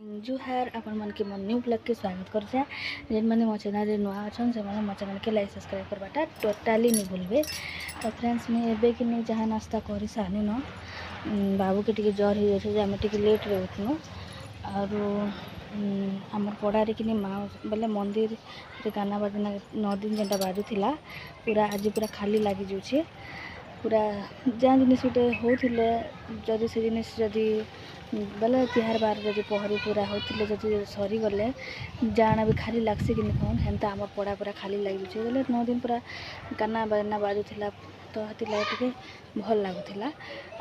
जुहार आपण मन के न्यू ब्लॉग के स्वागत करछे। जेन माने मो चैनल रे नुआ अछन से माने मो चैनल के लाइक सब्सक्राइब करबाटा टोटली नहीं भूलबे। तो फ्रेंड्स मैं एबे कि नहीं जहाँ नाश्ता करी सानी न बाबू के टिके जर हो जाए आम टिके लेट रे उठनु और आमर पड़ारे कि माँ बोले मंदिर रे गाना बाजना 9 दिन जेनटा बाजुला पूरा आज पूरा खाली लगी जाऊे। पूरा जहाँ जिनिस गोटे होते जदि से जिनिस जदि बोले तिहार बार जब पहरी पूरा होते जदि सरीगले जाना भी खाली लगसी कि कौन हेन्ता आम पड़ा पूरा खाली लगे बोले 9 दिन पूरा गाना बाजना बाजुला तो हाथी लगे टे भल लगुला।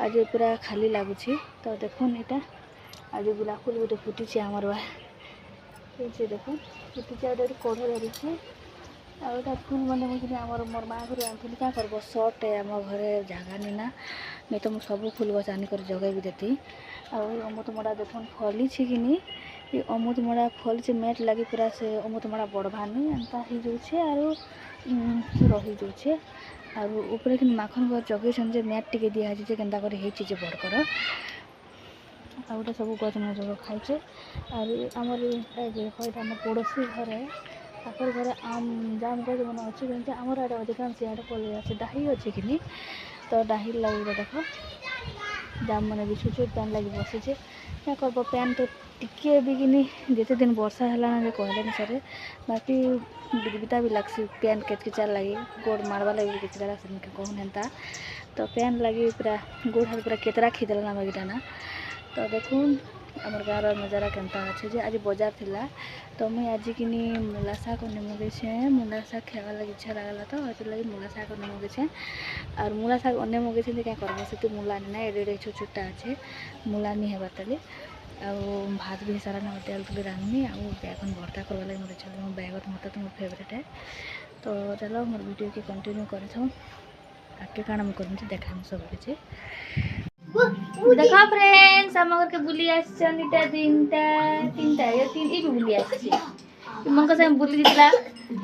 आज पूरा खाली लगुच तो देखुन यहाँ आज गुलाब फूल गोटे फुटी आमर बा देख फुटी कढ़ धरी आउटा फुल मैंने मुझे आमर मोर माँ घर आनी क्या करब सर्ट आम घरे जगह नीना नहीं तो मुझे सब फुल गछ आनिक जगह भी देती। अमृतमड़ा देखुन फली कि ये अमृतमड़ा फल से मेट लगी पूरा से अमृतमड़ा बढ़वानी एंता हो जाऊे रही जाऊे और ऊपर कि माखन घर जगह मेट टिके दिखाई केन्ता कर बड़कर आ गोटे सब गच मैं जगह खाइचे और आमर आम पड़ोसी घर पाखर घर आम जाम गज मन अच्छे कि आमर आड़े अधिकांश आड़े पलि आसे डाही अच्छे कि तो डाही लगे देख जाम मैंने भी छुट पैन लगे बसीचे क्या करब पैन तो टिके भी कि जिते दिन वर्षा है ना कहले सर बाकी बिता भी लगसी पैन केचकिचार लगी गोड़ मारवा लगे किचरा लगसी कहून हेन्ता तो पैन लगी पूरा गोड़ हाथ पूरा केतरा खीदेला ना बगीटा ना। तो देखुन आमर गाँव नजारा केन्ता अच्छे जे आज बजार थिला तो मुई आज कि मूला शाग ने मगेछे मूला शाग खावा लगी इच्छा लगला तो हज लगी मूला शाग ने मगेछे और मूला शाग अने मगेछे क्या करब से मूला ना एडे छोट छोटा अच्छे मूला नहीं हेबार तले आ भात भी सारा ना तेल तुले रांधनी आ बैगन भर्ता करवा लगी मोर चलो बैगन भर्ता तो मोर फेवरेट है। तो चलो मोर वीडियो के कंटिन्यू कर आगे काଣା मुझे कर देखा सब किसी देखा फ्रेंड्स आम घर के बुली आसान इटा तीनटा ये तीन भी बुली आसी मन संगे बुली जीतला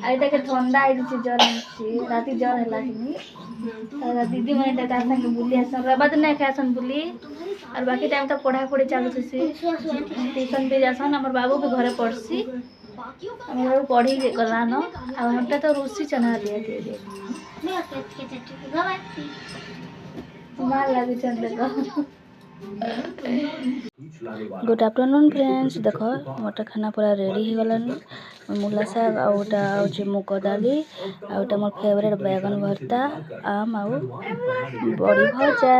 आईटा के ठंडा आई जर राति जर है कि दीदी मैंने संगे बुली आसन रबाद नहीं खासन बुली और बाकी टाइम तो पढ़ा पढ़ी चलू ट्यूशन भी जासन आम बाबू भी घरे पढ़सी आम बाबू पढ़ी गलान आमटा तो रुसी चना दिए मार लगी देख गुड आफ्टरनून फ्रेंड्स देख मोटा खाना पूरा रेडी हो गलानी मूला शाग आउटा हूँ मुग दाली आउटा मोर फेवरेट बैगन भर्ता आम आउ बड़ी भजा